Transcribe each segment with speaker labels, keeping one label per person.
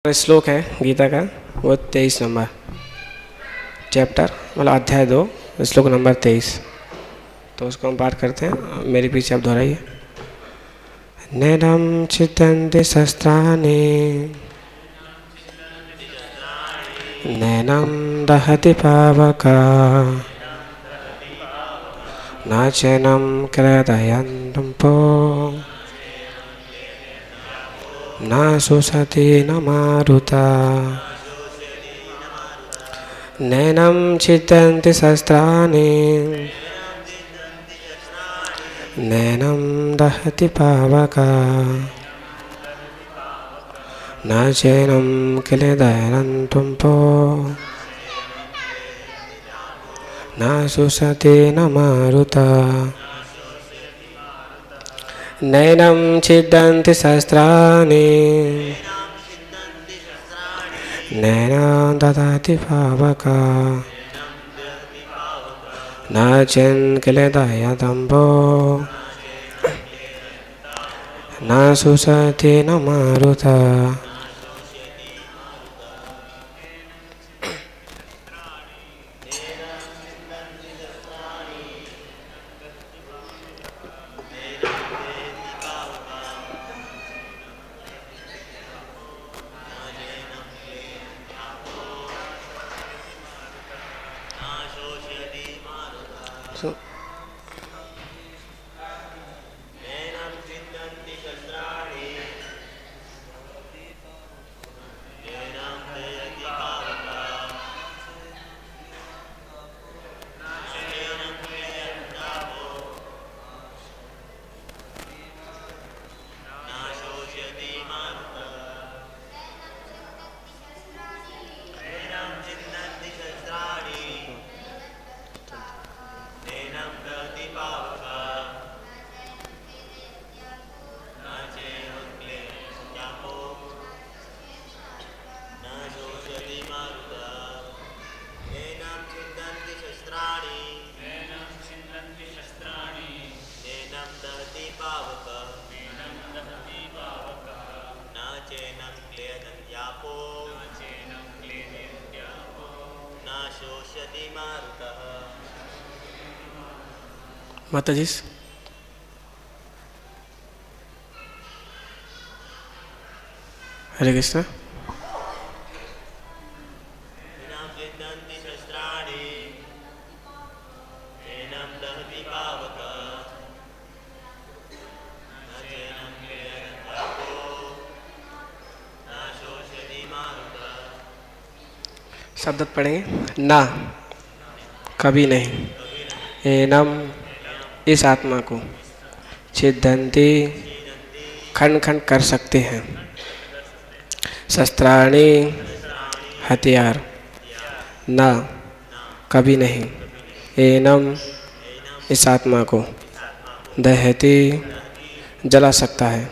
Speaker 1: श्लोक है गीता का, वो 23 नंबर चैप्टर, मतलब अध्याय 2 श्लोक नंबर 23। तो उसको हम पाठ करते हैं, मेरे पीछे आप दोहराइए। नैनम छिदन्ति शस्त्राणि नैनम दहति पावका न चैनम क्लेदयन्तुपो न शोषति न मारुता। नैनम छिदन्ति शस्त्राणि नैनम दहति पावका न चैनम क्लेदयन्तुपो न शोषति न मारुता। नैनम छिदन्ति शस्त्राणि नैनं ददाति पावका न चैनं क्लेदयन्तुपो न शोषति न मारुता। माता जी, हरे कृष्ण। शब्द पढ़ेंगे। ना, कभी नहीं। एनम, इस आत्मा को। छिदन्ति, खंड खंड कर सकते हैं। शस्त्राणि, हथियार। ना, कभी नहीं। एनम, इस आत्मा को। दहति, जला सकता है।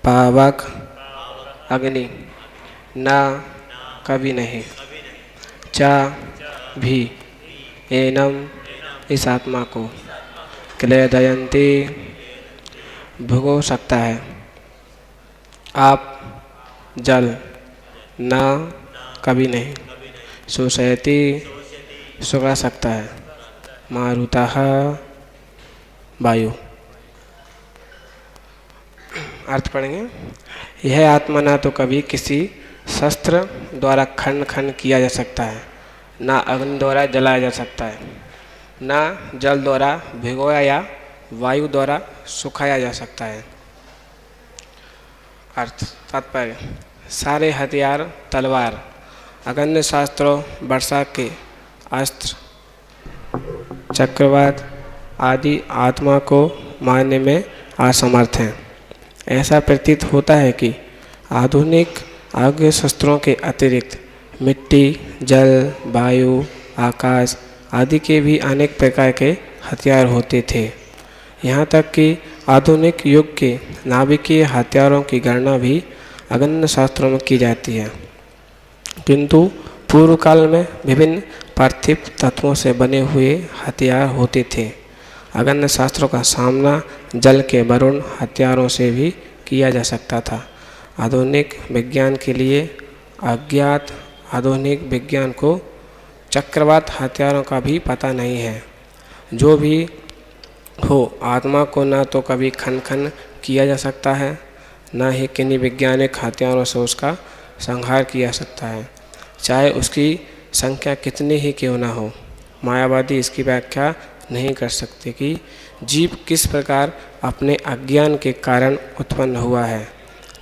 Speaker 1: पावक, अग्नि। ना, कभी नहीं। चा, भी। एनम, इस आत्मा को। क्लेदयन्ति, भिगो सकता है। आप, जल। न, कभी नहीं। शोषयति, सुखा सकता है। मारुतः, वायु। अर्थ पढ़ेंगे। यह आत्मा ना तो कभी किसी शस्त्र द्वारा खंड खंड किया जा सकता है, ना अग्नि द्वारा जलाया जा सकता है, ना जल द्वारा भिगोया या वायु द्वारा सुखाया जा सकता है। अर्थ तात्पर्य। सारे हथियार, तलवार, अगन्य शास्त्रों, वर्षा के अस्त्र, चक्रवात आदि आत्मा को मारने में असमर्थ हैं। ऐसा प्रतीत होता है कि आधुनिक आग्नेय शस्त्रों के अतिरिक्त मिट्टी, जल, वायु, आकाश आदि के भी अनेक प्रकार के हथियार होते थे। यहाँ तक कि आधुनिक युग के नाभिकीय हथियारों की गणना भी अगन्य शास्त्रों में की जाती है, किंतु पूर्व काल में विभिन्न पार्थिव तत्वों से बने हुए हथियार होते थे। अगन्य शास्त्रों का सामना जल के वरुण हथियारों से भी किया जा सकता था। आधुनिक विज्ञान के लिए अज्ञात आधुनिक विज्ञान को चक्रवात हथियारों का भी पता नहीं है। जो भी हो, आत्मा को ना तो कभी खन खन किया जा सकता है, ना ही किन्हीं वैज्ञानिक हथियारों से उसका संहार किया जा सकता है, चाहे उसकी संख्या कितनी ही क्यों ना हो। मायावादी इसकी व्याख्या नहीं कर सकते कि जीव किस प्रकार अपने अज्ञान के कारण उत्पन्न हुआ है,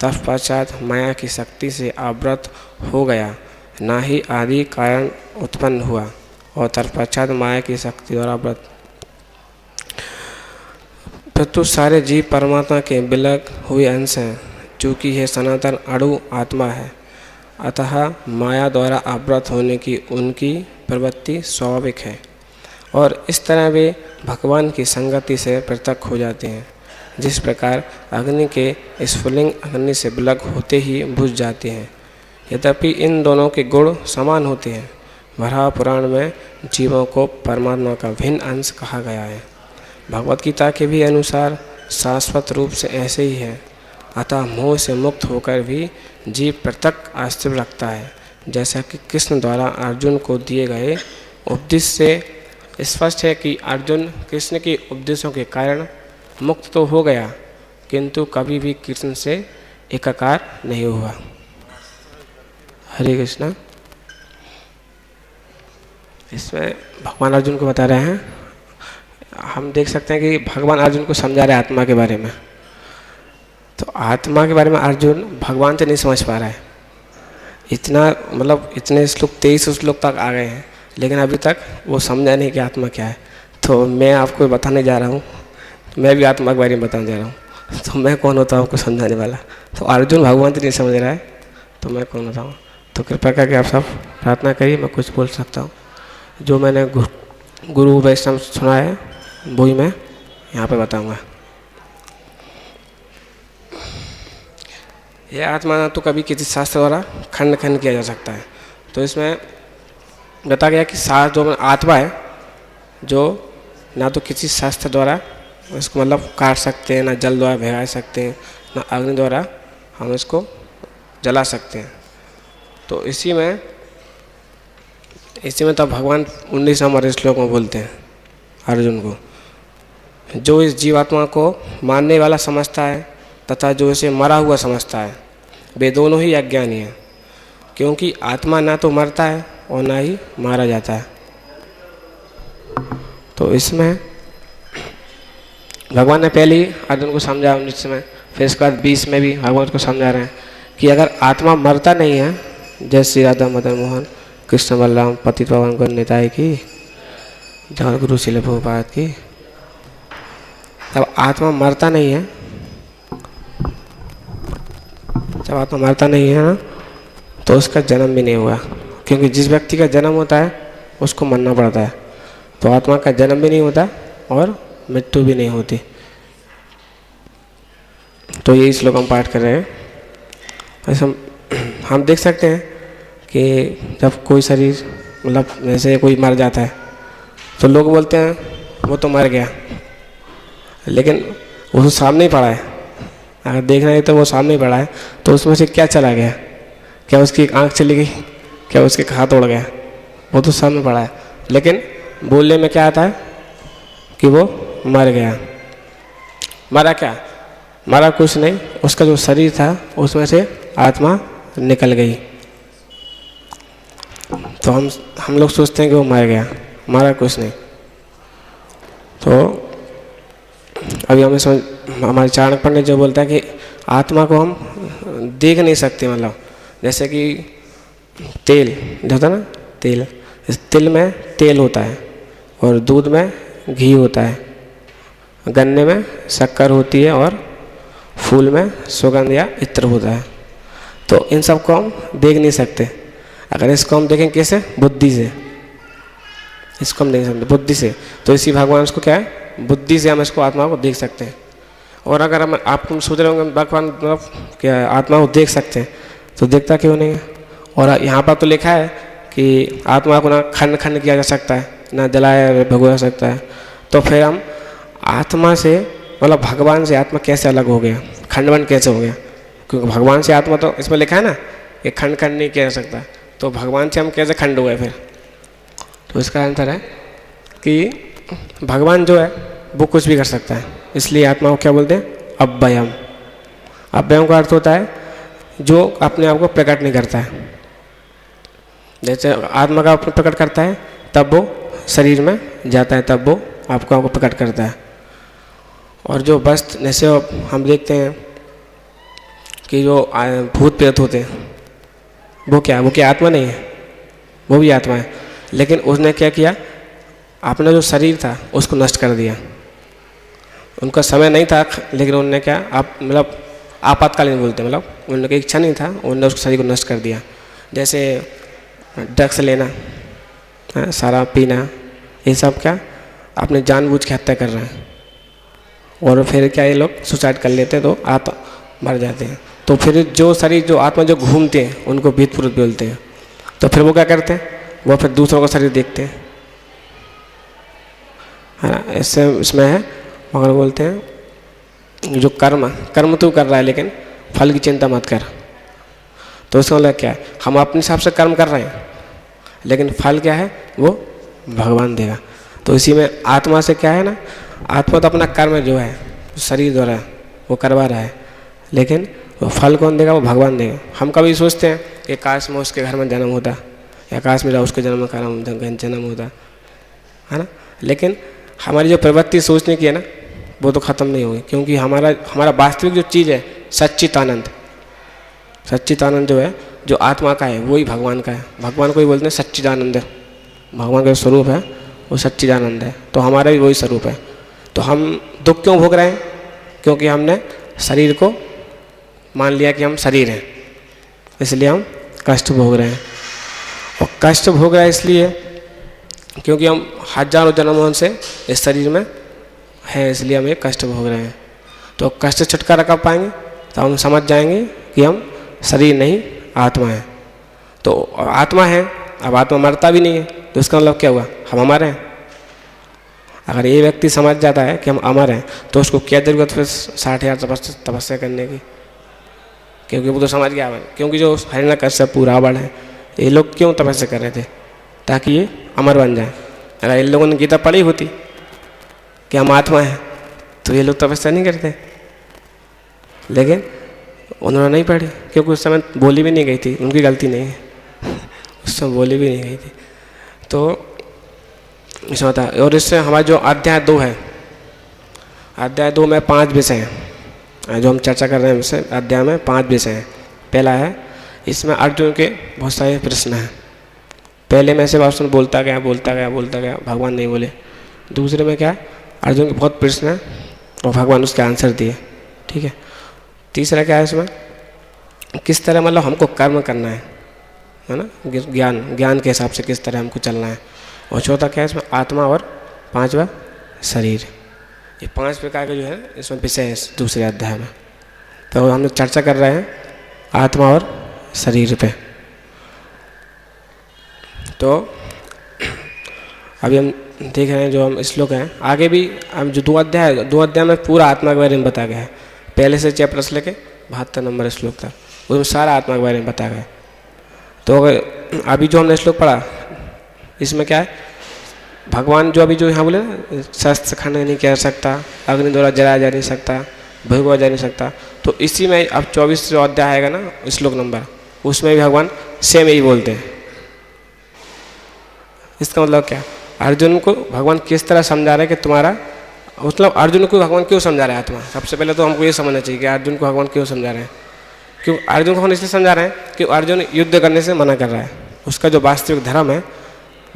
Speaker 1: तत्पश्चात माया की शक्ति से आवृत हो गया, ना ही आदि कारण उत्पन्न हुआ और तत्पश्चात माया की शक्ति द्वारा आवृत। परंतु सारे जीव परमात्मा के विलग हुए अंश हैं, चूँकि यह सनातन अणु आत्मा है, अतः माया द्वारा आवृत होने की उनकी प्रवृत्ति स्वाभाविक है और इस तरह वे भगवान की संगति से पृथक हो जाते हैं। जिस प्रकार अग्नि के स्फुलिंग अग्नि से विलग होते ही बुझ जाते हैं। यद्यपि इन दोनों के गुण समान होते हैं। वराह पुराण में जीवों को परमात्मा का भिन्न अंश कहा गया है। भगवत गीता के भी अनुसार शाश्वत रूप से ऐसे ही है। अतः मोह से मुक्त होकर भी जीव पृथक अस्तित्व रखता है। जैसा कि कृष्ण द्वारा अर्जुन को दिए गए उपदेश से स्पष्ट है कि अर्जुन कृष्ण के उपदेशों के कारण मुक्त तो हो गया, किंतु कभी भी कृष्ण से एकाकार नहीं हुआ। हरे कृष्णा। इसमें भगवान अर्जुन को बता रहे हैं, हम देख सकते हैं कि भगवान अर्जुन को समझा रहे हैं आत्मा के बारे में। तो आत्मा के बारे में अर्जुन भगवान से नहीं समझ पा रहा है। इतना मतलब इतने श्लोक 23 श्लोक तक आ गए हैं, लेकिन अभी तक वो समझा नहीं कि आत्मा क्या है। तो मैं आपको बताने जा रहा हूँ, मैं भी आत्मा के बारे में बताने जा रहा हूँ। तो मैं कौन होता हूँ आपको समझाने वाला। तो अर्जुन भगवान से नहीं समझ रहा है, तो मैं कौन होता हूँ। तो कृपया करके आप सब प्रार्थना करिए, मैं कुछ बोल सकता हूँ। जो मैंने गुरु वैष्णव सुना है वही मैं यहाँ पे बताऊँगा। यह आत्मा ना तो कभी किसी शास्त्र द्वारा खंड खंड किया जा सकता है। तो इसमें बताया गया कि शास्त्र जो आत्मा है, जो ना तो किसी शास्त्र द्वारा इसको मतलब काट सकते हैं, ना जल द्वारा भिगा सकते हैं, ना अग्नि द्वारा हम इसको जला सकते हैं। तो इसी में तो भगवान 19 नंबर श्लोक में बोलते हैं अर्जुन को, जो इस जीवात्मा को मानने वाला समझता है तथा जो इसे मरा हुआ समझता है, वे दोनों ही अज्ञानी हैं, क्योंकि आत्मा ना तो मरता है और ना ही मारा जाता है। तो इसमें भगवान ने पहले ही अर्जुन को समझा 19 में, फिर इसके बाद 20 में भी भगवान को समझा रहे हैं कि अगर आत्मा मरता नहीं है, जय श्री राधा मदन मोहन कृष्ण बलराम पतित पावन गौर निताई की, जगत गुरु शिल प्रभुपाद की। जब आत्मा मरता नहीं है, ना तो उसका जन्म भी नहीं हुआ, क्योंकि जिस व्यक्ति का जन्म होता है उसको मरना पड़ता है। तो आत्मा का जन्म भी नहीं होता और मृत्यु भी नहीं होती। तो यही श्लोक हम पाठ कर रहे हैं। ऐसा हम देख सकते हैं कि जब कोई शरीर मतलब जैसे कोई मर जाता है तो लोग बोलते हैं वो तो मर गया, लेकिन वो तो सामने ही पड़ा है। अगर देखना है तो वो सामने ही पड़ा है, तो उसमें से क्या चला गया? क्या उसकी एक आँख चली गई? क्या उसके हाथ उड़ गया? वो तो सामने पड़ा है, लेकिन बोलने में क्या आता है कि वो मर गया। मरा क्या? मरा कुछ नहीं, उसका जो शरीर था उसमें से आत्मा निकल गई। तो हम लोग सोचते हैं कि वो मर गया, मरा कुछ नहीं। तो अभी हमें समझ, हमारे चाणक्य पंडित जो बोलता है कि आत्मा को हम देख नहीं सकते। मतलब जैसे कि तेल जो होता है ना, तेल, इस तिल में तेल होता है और दूध में घी होता है, गन्ने में शक्कर होती है और फूल में सुगंध या इत्र होता है। तो इन सब को हम देख नहीं सकते। अगर इसको हम देखें कैसे? बुद्धि से। इसको हम देख सकते बुद्धि से। तो इसी भगवान इसको क्या है? बुद्धि से हम इसको आत्मा को देख सकते हैं। और अगर हम आपको सोच रहे होंगे भगवान मतलब क्या आत्मा को देख सकते हैं, तो देखता क्यों नहीं है? और यहाँ पर तो लिखा है कि आत्मा को ना खंड खंड किया जा सकता है, ना जलाया भगवा सकता है। तो फिर हम आत्मा से मतलब भगवान से आत्मा कैसे अलग हो गया? खंडवन कैसे हो गया? क्योंकि भगवान से आत्मा तो इसमें लिखा है ना कि खंड खंड नहीं किया जा सकता, तो भगवान से हम कैसे खंड हुए फिर? तो इसका आंसर है कि भगवान जो है वो कुछ भी कर सकता है, इसलिए आत्मा को क्या बोलते हैं? अव्ययम। अव्ययम का अर्थ होता है जो अपने आप को प्रकट नहीं करता है। जैसे आत्मा का प्रकट करता है तब वो शरीर में जाता है, तब वो आपको प्रकट करता है। और जो वस्तु जैसे हम देखते हैं कि जो भूत प्रेत होते हैं वो क्या आत्मा नहीं है? वो भी आत्मा है, लेकिन उसने क्या किया? अपना जो शरीर था उसको नष्ट कर दिया। उनका समय नहीं था, लेकिन उन्होंने क्या मतलब आपातकालीन बोलते हैं, मतलब उनकी इच्छा नहीं था, उन्होंने उस शरीर को नष्ट कर दिया। जैसे ड्रग्स लेना, शराब पीना, ये सब क्या अपने जानबूझ के हत्या कर रहे हैं। और फिर क्या ये लोग सुसाइड कर लेते हैं तो आत्मा मर जाते हैं। तो फिर जो शरीर जो आत्मा जो घूमते हैं उनको भूत प्रेत बोलते हैं। तो फिर वो क्या करते हैं? वो फिर दूसरों का शरीर देखते हैं, है ना। इससे इसमें है मगर बोलते हैं जो कर्म तो कर रहा है लेकिन फल की चिंता मत कर। तो उसका मतलब क्या है? हम अपने हिसाब से कर्म कर रहे हैं लेकिन फल क्या है? वो भगवान देगा। तो इसी में आत्मा से क्या है ना, आत्मा तो अपना कर्म जो है शरीर द्वारा वो करवा रहा है, लेकिन वो फल कौन देगा? वो भगवान देगा। हम कभी सोचते हैं कि काश में उसके घर में जन्म होता, या काश मेरा उसके जन्म का जन्म होता, है ना। लेकिन हमारी जो प्रवृत्ति सोचने की है ना वो तो ख़त्म नहीं होगी, क्योंकि हमारा वास्तविक जो चीज़ है सच्चिदानंद जो है, जो आत्मा का है वही भगवान का है। भगवान को ही बोलते हैं सच्चिदानंद। भगवान का स्वरूप है वो सच्चिदानंद है, तो हमारा भी वही स्वरूप है। तो हम दुख क्यों भोग रहे हैं? क्योंकि हमने शरीर को मान लिया कि हम शरीर हैं, इसलिए हम कष्ट भोग रहे हैं। और कष्ट भोग रहे हैं इसलिए क्योंकि हम हजारों जन्मों से इस शरीर में है, इसलिए हम ये कष्ट भोग रहे हैं। तो कष्ट से छुटकारा कब पाएंगे? तो हम समझ जाएंगे कि हम शरीर नहीं आत्मा है। तो आत्मा है, अब आत्मा मरता भी नहीं है, तो इसका मतलब क्या हुआ? हम अमर हैं। अगर ये व्यक्ति समझ जाता है कि हम अमर हैं तो उसको क्या जरूरत फिर 60,000 तपस्या करने की? क्योंकि वो तो समझ गया है। क्योंकि जो हिरण्यकश्यप रावण है, ये लोग क्यों तपस्या कर रहे थे? ताकि ये अमर बन जाए। अगर इन लोगों ने गीता पढ़ी होती कि हम आत्मा हैं तो ये लोग तपस्या नहीं करते, लेकिन उन्होंने नहीं पढ़ी क्योंकि उस समय बोली भी नहीं गई थी। उनकी गलती नहीं है, उस समय बोली भी नहीं गई थी। तो इसमें होता है। और इससे हमारा जो अध्याय 2 है, अध्याय 2 में 5 विषय हैं जो हम चर्चा कर रहे हैं। इससे अध्याय में 5 विषय हैं। पहला है, इसमें अर्जुन के बहुत सारे प्रश्न हैं। पहले में से अर्जुन बोलता गया, भगवान नहीं बोले। दूसरे में क्या है, अर्जुन के बहुत प्रश्न हैं और भगवान उसके आंसर दिए, ठीक है। तीसरा क्या है, इसमें किस तरह मतलब हमको कर्म करना है ना, ज्ञान के हिसाब से किस तरह हमको चलना है। और चौथा क्या है, इसमें आत्मा और 5वां शरीर। ये 5 प्रकार के जो है इसमें विषय है दूसरे अध्याय में। तो हम लोग चर्चा कर रहे हैं आत्मा और शरीर पे। तो अभी हम देख रहे हैं जो हम श्लोक हैं, आगे भी हम जो 2 अध्याय में पूरा आत्मा के बारे में बताया गया है। पहले से चैप्टर से लेके 72 नंबर श्लोक तक उसमें सारा आत्मा के बारे में बताया गया है। तो अगर अभी जो हमने श्लोक पढ़ा इसमें क्या है, भगवान जो अभी जो यहाँ बोले ना, शस्त्र खंड नहीं कर सकता, अग्नि द्वारा जलाया जा नहीं सकता, भगवा जा नहीं सकता। तो इसी में अब 24 जो अध्याय आएगा ना श्लोक नंबर, उसमें भी भगवान सेम यही बोलते हैं। इसका मतलब क्या, अर्जुन को भगवान किस तरह समझा रहे हैं कि तुम्हारा मतलब अर्जुन को भगवान क्यों समझा रहे हैं आत्मा। सबसे पहले तो हमको ये समझना चाहिए कि अर्जुन को भगवान क्यों समझा रहे हैं। क्यों अर्जुन को भगवान इसलिए समझा रहे हैं कि अर्जुन युद्ध करने से मना कर रहा है, उसका जो वास्तविक धर्म है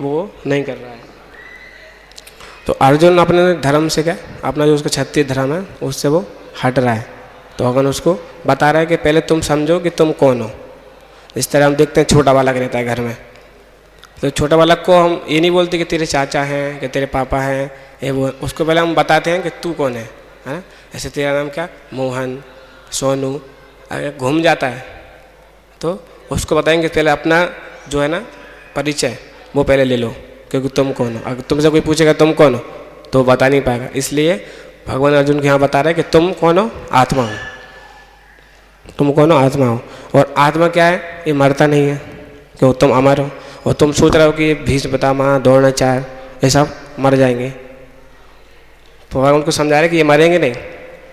Speaker 1: वो नहीं कर रहा है। तो अर्जुन अपने धर्म से क्या, अपना जो उसका क्षत्रिय धर्म है उससे वो हट रहा है। तो भगवान उसको बता रहा है कि पहले तुम समझो कि तुम कौन हो। इस तरह हम देखते हैं छोटा बालक रहता है घर में, तो छोटा बालक को हम ये नहीं बोलते कि तेरे चाचा हैं, कि तेरे पापा हैं, ये वो, उसको पहले हम बताते हैं कि तू कौन है ना। ऐसे तेरा नाम क्या, मोहन, सोनू। अगर घूम जाता है तो उसको बताएंगे पहले अपना जो है ना परिचय वो पहले ले लो, क्योंकि तुम कौन हो। अगर तुमसे कोई पूछेगा तुम कौन हो तो बता नहीं पाएगा। इसलिए भगवान अर्जुन को यहाँ बता रहे हैं कि तुम कौन हो, आत्मा हो। तुम कौन हो? आत्मा हो। और आत्मा क्या है? ये मरता नहीं है, क्यों? तुम अमर हो। और तुम सोच रहे हो कि ये भीष्म पितामह, द्रोणाचार्य, ये सब मर जाएंगे। तो भगवान उनको समझा रहे कि ये मरेंगे नहीं,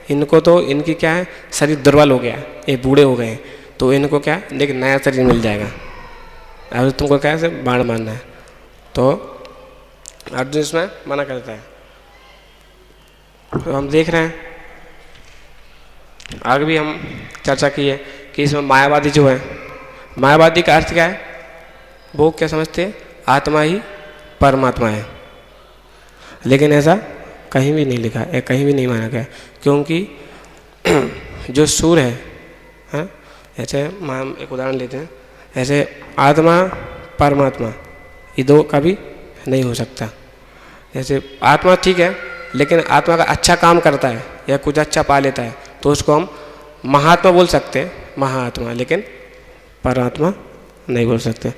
Speaker 1: इनको तो इनकी क्या है, शरीर दुर्बल हो गया, ये बूढ़े हो गए हैं, तो इनको क्या है, एक नया शरीर मिल जाएगा। अब तुमको क्या है, बाण मारना है। तो अर्जुन इसमें मना करता है। तो हम देख रहे हैं, आगे भी हम चर्चा की है कि इसमें मायावादी जो है, मायावादी का अर्थ क्या है? वो क्या समझते हैं? आत्मा ही परमात्मा है। लेकिन ऐसा कहीं भी नहीं लिखा है, कहीं भी नहीं माना गया, क्योंकि जो सूर्य है, ऐसे हम एक उदाहरण लेते हैं, ऐसे आत्मा परमात्मा ये दो कभी नहीं हो सकता। जैसे आत्मा ठीक है, लेकिन आत्मा का अच्छा काम करता है या कुछ अच्छा पा लेता है तो उसको हम महात्मा बोल सकते हैं, महाआत्मा, लेकिन परमात्मा नहीं बोल सकते।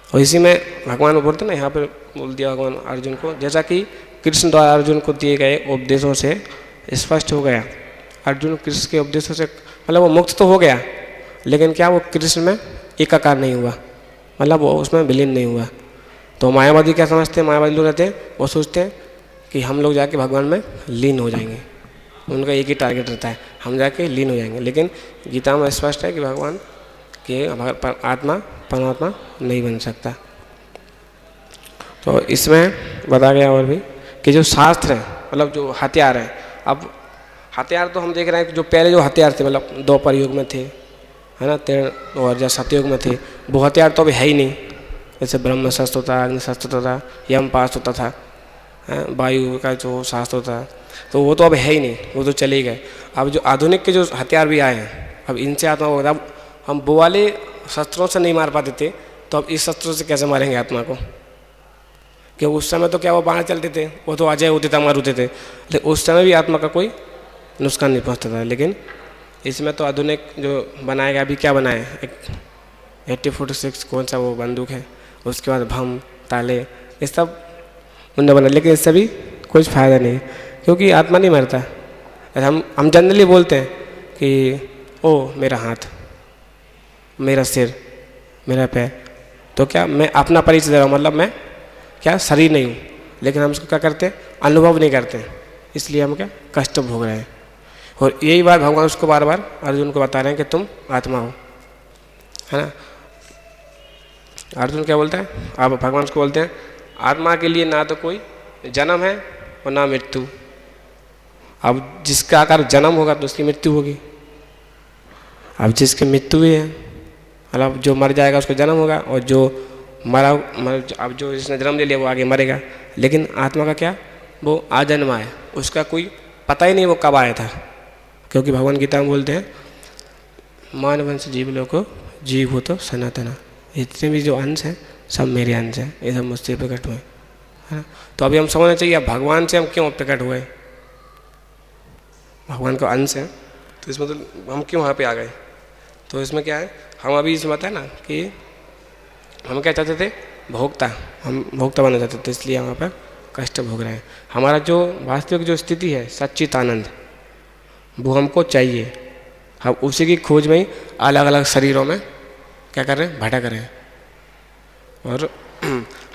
Speaker 1: और इसी में भगवान बोलते ना, यहाँ पर बोल दिया भगवान अर्जुन को, जैसा कि कृष्ण द्वारा अर्जुन को दिए गए उपदेशों से स्पष्ट हो गया। अर्जुन कृष्ण के उपदेशों से मतलब वो मुक्त तो हो गया, लेकिन क्या वो कृष्ण में एकाकार नहीं हुआ, मतलब वो उसमें विलीन नहीं हुआ। तो मायावादी क्या समझते हैं? मायावादी लोग रहते हैं, वो सोचते हैं कि हम लोग जाके भगवान में लीन हो जाएंगे। उनका एक ही टारगेट रहता है, हम जाके लीन हो जाएंगे। लेकिन गीता में स्पष्ट है कि भगवान के आत्मा परमात्मा नहीं बन सकता। तो इसमें बताया गया और भी कि जो शास्त्र है, मतलब जो हथियार है, अब हथियार तो हम देख रहे हैं कि जो पहले जो हथियार थे, मतलब द्वापर युग में थे, है ना, और जब सतयुग में थे, वो हथियार तो अभी है ही नहीं। जैसे ब्रह्म शस्त्र होता, अग्नि शस्त्र होता, यम पास होता था, वायु का जो शास्त्र होता, तो वो तो अब है ही नहीं, वो तो चले ही गए। अब जो आधुनिक के जो हथियार भी आए हैं, अब इनसे आत्मा को, अब हम वो वाले शस्त्रों से नहीं मार पाते थे, तो अब इस शस्त्रों से कैसे मारेंगे आत्मा को? कि उस समय तो क्या वो बाण चलते थे, वो तो अजय होते थे, अमर होते थे, लेकिन उस समय भी आत्मा का कोई नुकसान नहीं पहुंचता था। लेकिन इसमें तो आधुनिक जो बनाएगा, अभी क्या बनाए, एक 8046 कौन सा वो बंदूक है, उसके बाद भम ताले, ये सब उन्होंने बनाया, लेकिन इससे भी कुछ फ़ायदा नहीं, क्योंकि आत्मा नहीं मरता। हम जनरली बोलते हैं कि ओ मेरा हाथ, मेरा सिर, मेरा पैर, तो क्या मैं अपना परिचय दे रहा हूँ, मतलब मैं क्या शरीर नहीं हूँ, लेकिन हम उसको क्या करते हैं, अनुभव नहीं करते हैं, इसलिए हम क्या कष्ट भोग रहे हैं। और यही बात भगवान उसको बार बार अर्जुन को बता रहे हैं कि तुम आत्मा हो, है ना। अर्जुन क्या बोलता है, आप भगवान उसको बोलते हैं, आत्मा के लिए ना तो कोई जन्म है और ना मृत्यु। अब जिसका अगर जन्म होगा तो उसकी मृत्यु होगी। अब जिसकी मृत्यु भी है, मतलब जो मर जाएगा उसको जन्म होगा, और जो अब जो जिसने जन्म ले लिया वो आगे मरेगा। लेकिन आत्मा का क्या, वो आजन्मा है, उसका कोई पता ही नहीं वो कब आया था, क्योंकि भगवान गीता में बोलते हैं मानवंश जीव लोको जीव हो तो सनातना, इतने भी जो अंश हैं सब मेरे अंश हैं, ये सब मुझसे प्रकट हुए, है ना। तो अभी हम समझना चाहिए भगवान से हम क्यों प्रकट हुए, भगवान का अंश है, तो इसमें तो हम क्यों वहाँ पे आ गए। तो इसमें क्या है, हम अभी इसमें बताए ना कि हम क्या चाहते थे, भोक्ता, हम भोक्ता बनना चाहते थे, इसलिए हम वहाँ पर कष्ट भोग रहे हैं। हमारा जो वास्तविक जो स्थिति है सच्चित आनंद, वो हमको चाहिए। हम उसी की खोज में ही अलग अलग शरीरों में क्या कर रहे हैं, भटक रहे हैं। और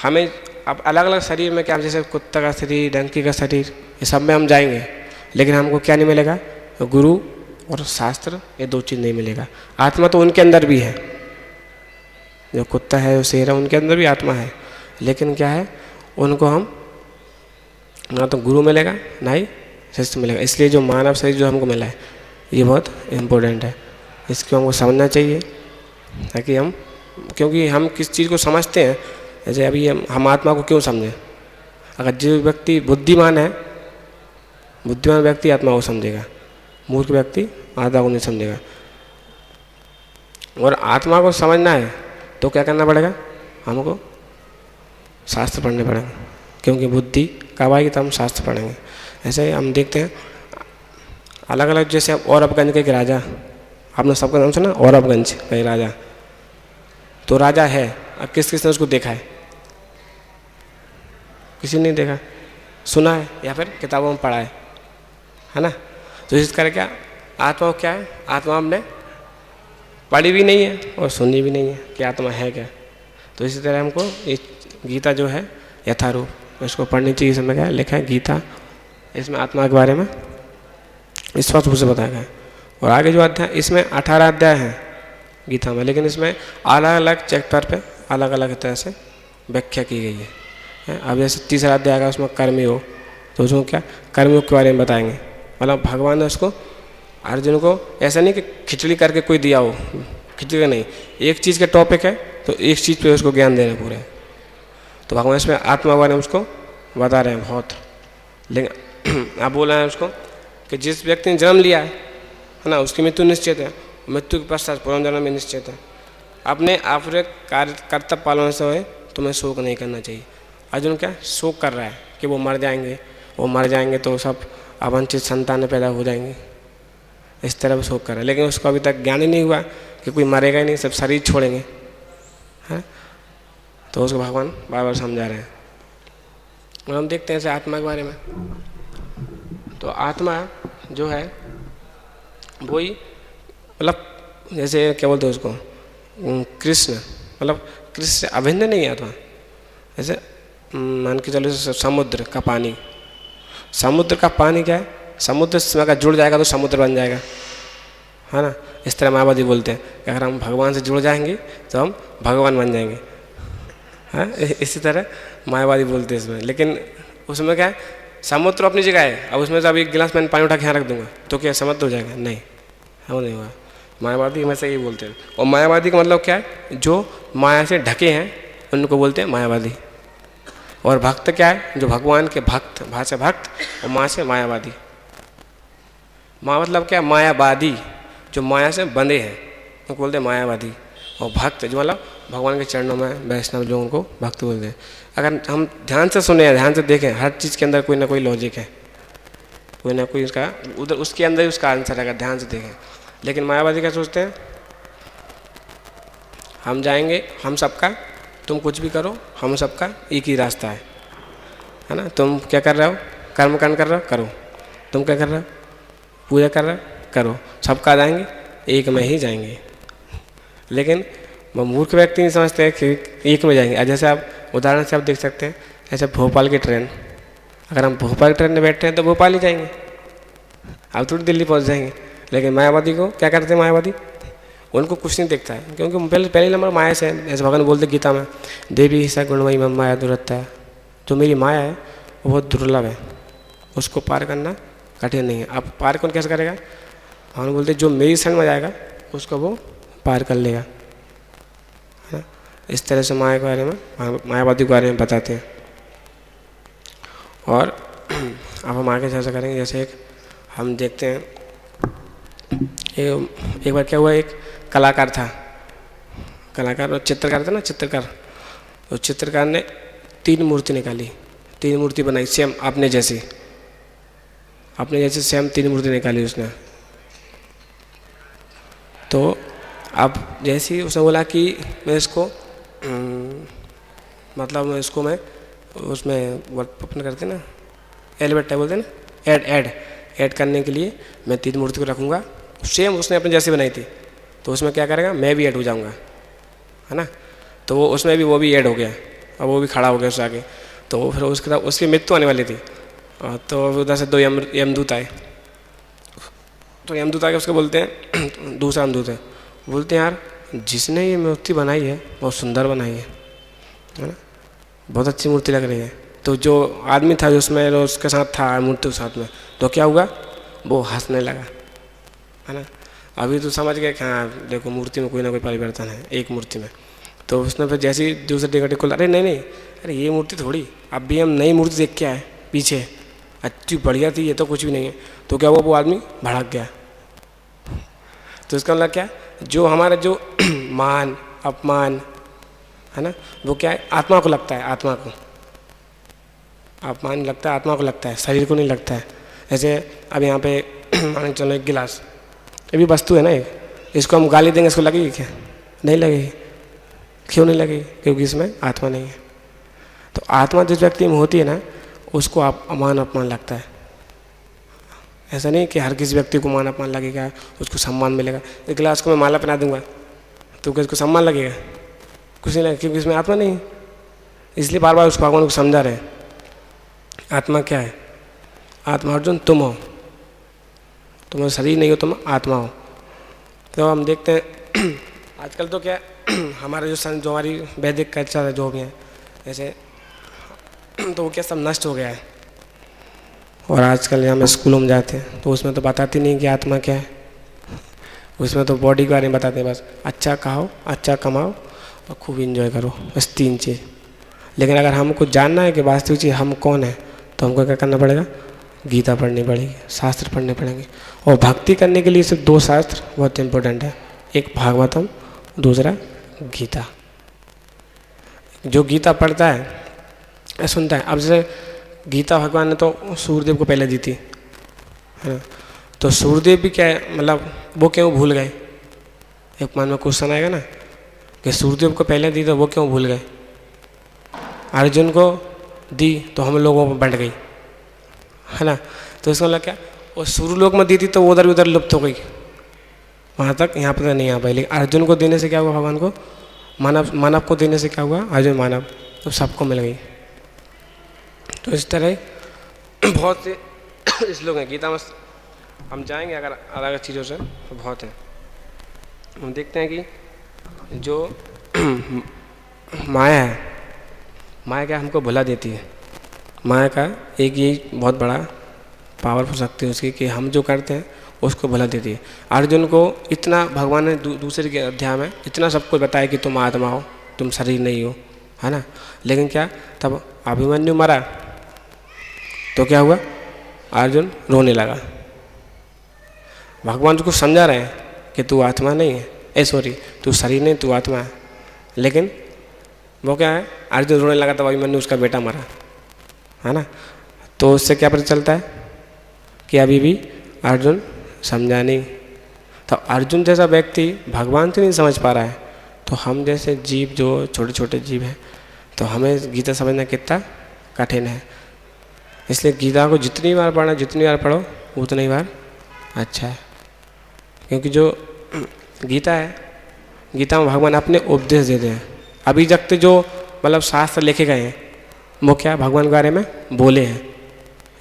Speaker 1: हमें अब अलग अलग शरीर में क्या, जैसे कुत्ता का शरीर, डंकी का शरीर, ये सब में हम जाएंगे, लेकिन हमको क्या नहीं मिलेगा, गुरु और शास्त्र, ये दो चीज़ नहीं मिलेगा। आत्मा तो उनके अंदर भी है, जो कुत्ता है, जो शेर है, उनके अंदर भी आत्मा है, लेकिन क्या है, उनको हम ना तो गुरु मिलेगा ना ही शिष्य मिलेगा। इसलिए जो मानव शरीर जो हमको मिला है ये बहुत इम्पोर्टेंट है, इसको हमको समझना चाहिए, ताकि हम, क्योंकि हम किस चीज़ को समझते हैं, जैसे अभी हम आत्मा को क्यों समझें। अगर जो व्यक्ति बुद्धिमान है, बुद्धिमान व्यक्ति आत्मा को समझेगा, मूर्ख व्यक्ति आत्मा को नहीं समझेगा। और आत्मा को समझना है तो क्या करना पड़ेगा, हमको शास्त्र पढ़ने पड़ेंगे, क्योंकि बुद्धि कब आएगी तो हम शास्त्र पढ़ेंगे। ऐसे ही हम देखते हैं अलग अलग, जैसे औरबगंज का एक राजा, आपने सबका नाम सुना, औरबगंज का एक राजा, तो राजा है, अब किस किसने उसको देखा है, किसी ने देखा, सुना है या फिर किताबों में पढ़ा है ना। तो इस करके क्या आत्मा क्या है, आत्मा हमने पढ़ी भी नहीं है और सुनी भी नहीं है कि आत्मा है क्या। तो इसी तरह हमको ये गीता जो है यथारूप इसको पढ़नी चाहिए। इसमें क्या लिखा है गीता, इसमें आत्मा के बारे में स्पष्ट रूप से बताया गया है। और आगे जो अध्याय, इसमें 18 अध्याय हैं गीता में, लेकिन इसमें अलग अलग चैप्टर पे अलग अलग तरह से व्याख्या की गई है। अब जैसे तीसरा अध्याय का उसमें कर्मयोग, तो उसमें क्या कर्मयोग के बारे में बताएंगे। मतलब भगवान ने उसको अर्जुन को ऐसा नहीं कि खिचड़ी करके कोई दिया हो, खिचड़ी का नहीं, एक चीज़ का टॉपिक है तो एक चीज़ पे उसको ज्ञान दे रहे हैं पूरे। तो भगवान इसमें आत्मा के बारे में उसको बता रहे हैं बहुत। लेकिन आप बोल रहे हैं उसको कि जिस व्यक्ति ने जन्म लिया है ना, उसकी मृत्यु निश्चित है, मृत्यु के पश्चात पुनर्जन्म में निश्चित है। अपने आपरे कार्य कर्तव्य पालन से हुए तुम्हें शोक नहीं करना चाहिए। अर्जुन क्या शोक कर रहा है कि वो मर जाएंगे तो सब अवंचित संतान पैदा हो जाएंगे, इस तरह वो शोक कर रहा है। लेकिन उसको अभी तक ज्ञान ही नहीं हुआ कि कोई मरेगा ही नहीं, सब शरीर छोड़ेंगे, है। तो उसको भगवान बार बार समझा रहे हैं। और हम देखते हैं ऐसे आत्मा के बारे में, तो आत्मा जो है वही मतलब जैसे क्या बोलते हैं उसको कृष्ण, मतलब कृष्ण से अभिन्न नहीं है आत्मा। जैसे मान के चलो समुद्र का पानी, समुद्र का पानी क्या है, समुद्र से अगर जुड़ जाएगा तो समुद्र बन जाएगा, है ना। इस तरह मायावादी बोलते हैं कि अगर हम भगवान से जुड़ जाएंगे तो हम भगवान बन जाएंगे, हाँ। इसी तरह मायावादी बोलते हैं इसमें। लेकिन उसमें क्या है, समुद्र अपनी जगह है। अब उसमें से अब एक गिलास मैंने पानी उठा के यहाँ रख दूंगा तो क्या समुद्र हो जाएगा? नहीं, वो नहीं होगा। मायावादी हमेशा यही बोलते हैं। और मायावादी का मतलब क्या है, जो माया से ढके हैं उनको बोलते हैं मायावादी। और भक्त क्या है, जो भगवान के भक्त, भा से भक्त और माँ से मायावादी। माँ मतलब क्या, मायावादी, जो माया से बंधे हैं उनको बोलते हैं मायावादी। और भक्त जो मतलब भगवान के चरणों में वैष्णव जो उनको भक्त बोलते हैं। अगर हम ध्यान से सुने, ध्यान से देखें, हर चीज़ के अंदर कोई ना कोई लॉजिक है, कोई ना कोई उसका उधर उसके अंदर ही उसका आंसर है, अगर ध्यान से देखें। लेकिन मायावादी क्या सोचते हैं, हम जाएंगे, हम सबका, तुम कुछ भी करो, हम सबका एक ही रास्ता है ना। तुम क्या कर रहे हो, कर्मकांड कर रहे हो, करो। तुम क्या कर रहे हो, पूजा कर रहे हो, करो। सबका जाएंगे, एक में ही जाएंगे। लेकिन मूर्ख व्यक्ति नहीं समझते हैं कि एक में जाएंगे। जैसे आप उदाहरण से आप देख सकते हैं, ऐसे भोपाल की ट्रेन, अगर हम भोपाल की ट्रेन में बैठते हैं तो भोपाल ही जाएंगे, आप थोड़ी दिल्ली पहुंच जाएंगे। लेकिन मायावादी को क्या करते हैं, मायावादी उनको कुछ नहीं दिखता है, क्योंकि पहले नंबर माया से है। जैसे भगवान बोलते गीता में, देवी हिस्सा गुणमयी मम माया दुरत्ता है, जो मेरी माया है वो बहुत दुर्लभ है, उसको पार करना कठिन नहीं है। अब पार कौन कैसे करेगा, भगवान बोलते जो मेरी शरण में जाएगा उसको वो पार कर लेगा, है। इस तरह से माया के बारे में, मायावादी के बारे में बताते हैं। और अब हम आगे चर्चा करेंगे। जैसे एक हम देखते हैं, एक बार क्या हुआ, एक कलाकार था, कलाकार और चित्रकार था ना, चित्रकार। उस चित्रकार ने 3 मूर्ति निकाली, 3 मूर्ति बनाई सेम अपने जैसी सेम 3 मूर्ति निकाली उसने। तो अब जैसे ही उसने बोला कि मैं इसको मतलब मैं इसको मैं उसमें ओपन करते ना, एलिवेट बोलते हैं ना, ऐड करने के लिए मैं 3 मूर्ति को रखूँगा, सेम उसने अपने जैसी बनाई थी। तो उसमें क्या करेगा, मैं भी ऐड हो जाऊँगा, है ना। तो वो उसमें भी वो भी ऐड हो गया, और वो भी खड़ा हो गया उससे आगे। तो फिर उसके बाद उसकी मृत्यु आने वाली थी। तो उधर से 2 यमदूत आए। तो यमदूत आके उसको बोलते हैं, दूसरा यमदूत है, बोलते हैं यार जिसने ये मूर्ति बनाई है बहुत सुंदर बनाई है ना, बहुत अच्छी मूर्ति लग रही है। तो जो आदमी था जो उसमें उसके साथ था मूर्ति के साथ में, तो क्या हुआ, वो हंसने लगा, है ना। अभी तो समझ गए कि हाँ देखो मूर्ति में कोई ना कोई परिवर्तन है, एक मूर्ति में। तो उसने फिर जैसे ही दूसरे टिकट खोला, अरे नहीं, अरे ये मूर्ति थोड़ी, अब भी हम नई मूर्ति देख के आए पीछे, अच्छी बढ़िया थी, ये तो कुछ भी नहीं है। तो क्या हुआ, वो आदमी भड़क गया। तो इसका मतलब क्या, जो हमारा जो मान अपमान है ना, वो क्या है, आत्मा को लगता है, आत्मा को अपमान लगता है, आत्मा को लगता है, शरीर को नहीं लगता है। जैसे अब यहाँ पे मान चलो एक गिलास, ये भी वस्तु है ना, इसको हम गाली देंगे, इसको लगेगी क्या, नहीं लगेगी। क्यों नहीं लगेगी, क्योंकि इसमें आत्मा नहीं है। तो आत्मा जिस व्यक्ति में होती है ना, उसको अमान अपमान लगता है, ऐसा नहीं कि हर किसी व्यक्ति को मान अपमान लगेगा, उसको सम्मान मिलेगा। एक गिलास को मैं माला पहना दूंगा तो क्या उसको सम्मान लगेगा? कुछ नहीं लगेगा, क्योंकि इसमें आत्मा नहीं है। इसलिए बार बार उस भगवान को समझा रहे आत्मा क्या है। आत्मा अर्जुन तुम हो, तुम्हारा शरीर नहीं हो, तुम आत्मा हो। तो हम देखते हैं आजकल तो क्या हमारे जो हमारी वैदिक कल्चर है जो भी है ऐसे, तो वो क्या सब नष्ट हो गया है। और आजकल हम स्कूलों में जाते हैं तो उसमें तो बताते नहीं कि आत्मा क्या है, उसमें तो बॉडी के बारे में बताते हैं बस, अच्छा खाओ, अच्छा कमाओ और खूब इंजॉय करो, बस 3 चीज़। लेकिन अगर हमको जानना है कि वास्तविक चीज़ हम कौन है तो हमको क्या करना पड़ेगा? गीता पढ़नी पड़ेगी, शास्त्र पढ़ने पड़ेंगे। और भक्ति करने के लिए सिर्फ 2 शास्त्र बहुत इम्पोर्टेंट है, एक भागवतम, दूसरा गीता। जो गीता पढ़ता है सुनता है। अब जैसे गीता भगवान ने तो सूर्यदेव को पहले दी थी, है ना, तो सूर्यदेव भी क्या है, मतलब वो क्यों भूल गए? एक मन में क्वेश्चन आएगा ना कि सूर्यदेव को पहले दी तो वो क्यों भूल गए? अर्जुन को दी तो हम लोगों में बंट गई, है ना। तो इसका मतलब क्या, वो सूर्यलोक में दी थी तो वो उधर उधर लुप्त हो गई, वहाँ तक, यहाँ पर नहीं आ पाई। लेकिन अर्जुन को देने से क्या हुआ? भगवान को मानव को देने से क्या हुआ? अर्जुन मानव, तो सबको मिल गई। तो इस तरह बहुत से श्लोक हैं गीता में, हम जाएंगे अगर अलग अलग चीज़ों से तो बहुत है। हम देखते हैं कि जो माया है, माया क्या हमको भुला देती है। माया का एक यही बहुत बड़ा पावरफुल शक्ति है उसकी कि हम जो करते हैं उसको भुला देती है। अर्जुन को इतना भगवान ने दूसरे के अध्याय में इतना सबको बताया कि तुम आत्मा हो, तुम शरीर नहीं हो, है ना। लेकिन क्या, तब अभिमन्यु मरा तो क्या हुआ? अर्जुन रोने लगा। भगवान उसको समझा रहे हैं कि तू आत्मा नहीं है, सॉरी तू शरीर नहीं, तू आत्मा है। लेकिन वो क्या है, अर्जुन रोने लगा तब अभिमन्यु उसका बेटा मरा, है ना। तो उससे क्या पता चलता है कि अभी भी अर्जुन समझा नहीं। तो अर्जुन जैसा व्यक्ति भगवान से नहीं समझ पा रहा है, तो हम जैसे जीव जो छोटे छोटे जीव हैं, तो हमें गीता समझना कितना कठिन है। इसलिए गीता को जितनी बार पढ़ना, जितनी बार पढ़ो उतनी बार अच्छा है। क्योंकि जो गीता है, गीता में भगवान अपने उपदेश देते हैं। अभी तक जो मतलब शास्त्र लिखे गए हैं वो क्या भगवान के बारे में बोले हैं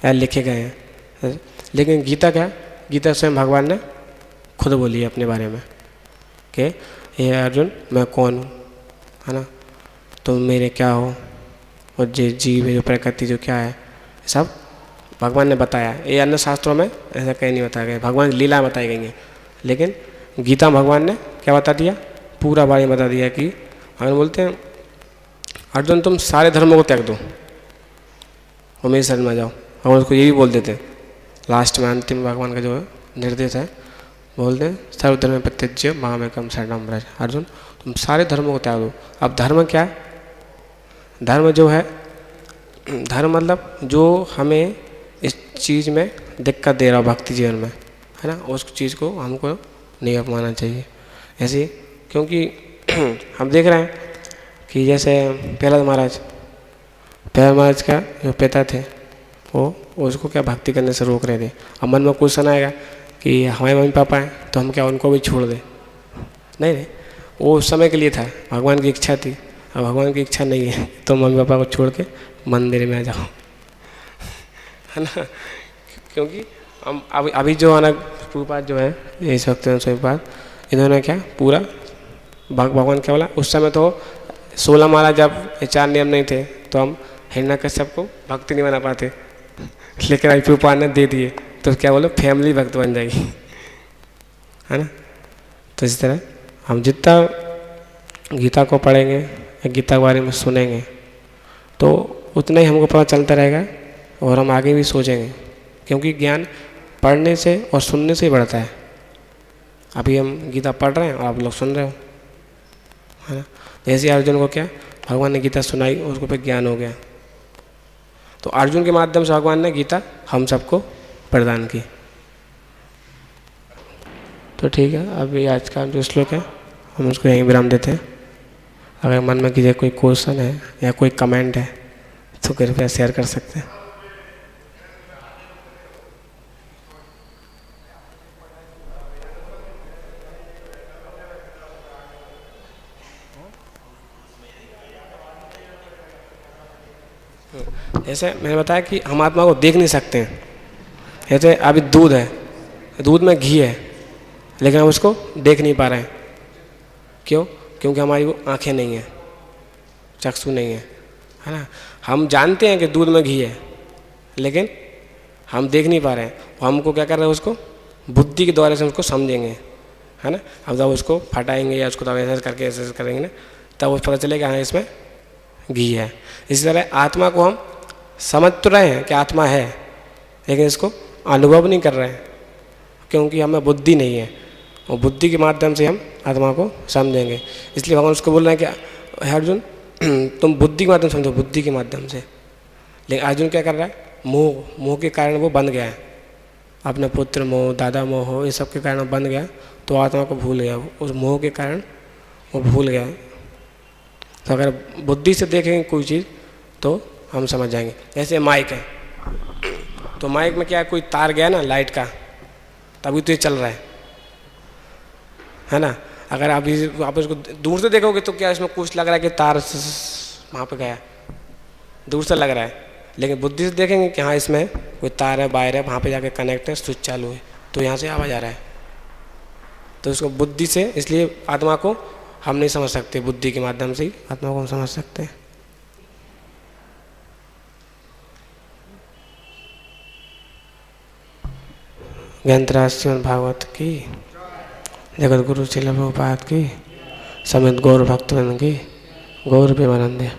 Speaker 1: या लिखे गए हैं। लेकिन गीता क्या, गीता स्वयं भगवान ने खुद बोली है अपने बारे में कि हे अर्जुन मैं कौन हूँ, है ना, तुम मेरे क्या हो, और जो जीव है, जो प्रकृति जो क्या है, सब भगवान ने बताया। ये अन्य शास्त्रों में ऐसा कहीं नहीं बताया गया, भगवान की लीला बताई गई है। लेकिन गीता भगवान ने क्या बता दिया, पूरा बारे में बता दिया कि भगवान बोलते हैं अर्जुन तुम सारे धर्मों को त्याग दो और मेरे शरण में जाओ। भगवान उसको ये भी बोल देते हैं लास्ट में, अंतिम भगवान का जो निर्देश है, बोलते हैं सर्वधर्म परित्यज्य मामेकं शरणं व्रज। अर्जुन तुम सारे धर्मों को त्याग दो। अब धर्म क्या है? धर्म जो है, धर्म मतलब जो हमें इस चीज़ में दिक्कत दे रहा हो भक्ति जीवन में, है ना, उस चीज़ को हमको नहीं अपनाना चाहिए। ऐसे क्योंकि हम देख रहे हैं कि जैसे प्रहलाद महाराज का जो पिता थे वो उसको क्या भक्ति करने से रोक रहे थे। अब मन में क्वेश्चन आएगा कि हमारे मम्मी पापा हैं तो हम क्या उनको भी छोड़ दें? नहीं, वो उस समय के लिए था, भगवान की इच्छा थी। अब भगवान की इच्छा नहीं है तो मम्मी पापा को छोड़ के मंदिर में आ जाओ, है ना। क्योंकि हम अभी जो है ना प्रभुपाद जो है ये शक्ति स्वयंपाद, इन्होंने क्या पूरा भगवान क्या बोला, उस समय तो 16 महाराज जब 4 नियम नहीं थे तो हम हिरण्यकश्यप को भक्ति नहीं बना पाते। लेकिन अभी प्रभुपाद ने दे दिए तो क्या बोलो फैमिली भक्त बन जाएगी, है ना। तो इस तरह हम जितना गीता को पढ़ेंगे, गीता के बारे में सुनेंगे तो उतना ही हमको पता चलता रहेगा और हम आगे भी सोचेंगे। क्योंकि ज्ञान पढ़ने से और सुनने से ही बढ़ता है। अभी हम गीता पढ़ रहे हैं और आप लोग सुन रहे हो, है ना। जैसे अर्जुन को क्या भगवान ने गीता सुनाई और उसको फिर ज्ञान हो गया, तो अर्जुन के माध्यम से भगवान ने गीता हम सबको प्रदान की। तो ठीक है, अभी आज का जो श्लोक है हम उसको यहीं विराम देते हैं। अगर मन में किसी कोई क्वेश्चन है या कोई कमेंट है तो कृपया शेयर कर सकते हैं। जैसे मैंने बताया कि हम आत्मा को देख नहीं सकते हैं। जैसे अभी दूध है, दूध में घी है, लेकिन हम उसको देख नहीं पा रहे हैं। क्यों? क्योंकि हमारी वो आँखें नहीं हैं, चक्षु नहीं है ना। हम जानते हैं कि दूध में घी है, लेकिन हम देख नहीं पा रहे हैं। हमको क्या कर रहे हैं, उसको बुद्धि के द्वारा से उसको समझेंगे, है ना। हम जब उसको फटाएंगे या उसको तब ऐसे करके ऐसे करेंगे ना, तब उस पता चलेगा हाँ इसमें घी है। इसी तरह आत्मा को हम समझ तो रहे हैं कि आत्मा है, लेकिन इसको अनुभव नहीं कर रहे हैं, क्योंकि हमें बुद्धि नहीं है। और बुद्धि के माध्यम से हम आत्मा को समझेंगे। इसलिए भगवान उसको बोल रहे हैं कि अर्जुन तुम बुद्धि के माध्यम से समझो, बुद्धि के माध्यम से। लेकिन अर्जुन क्या कर रहा है, मोह के कारण वो बंध गया है, अपने पुत्र मोह, दादा मोह, ये सब के कारण बंध गया, तो आत्मा को भूल गया। उस मोह के कारण वो भूल गया। तो अगर बुद्धि से देखेंगे कोई चीज़ तो हम समझ जाएंगे। जैसे माइक है, तो माइक में क्या है, कोई तार गया ना लाइट का, तभी तो ये चल रहा है ना। अगर आप इसको दूर से देखोगे तो क्या इसमें कुछ लग रहा है कि तार वहाँ पे गया, दूर से लग रहा है। लेकिन बुद्धि से देखेंगे कि हाँ इसमें कोई तार है, वायर है, वहाँ पे जाके कनेक्ट है, स्विच चालू है, तो यहाँ से आवाज़ आ रहा है। तो इसको बुद्धि से, इसलिए आत्मा को हम नहीं समझ सकते, बुद्धि के माध्यम से ही आत्मा को हम समझ सकते हैं। ग्रंथराज श्रीमद् भागवत की, जगत गुरु श्रील प्रभुपाद की, समेत गौर भक्तवृंद की, गौर प्रेमानंद।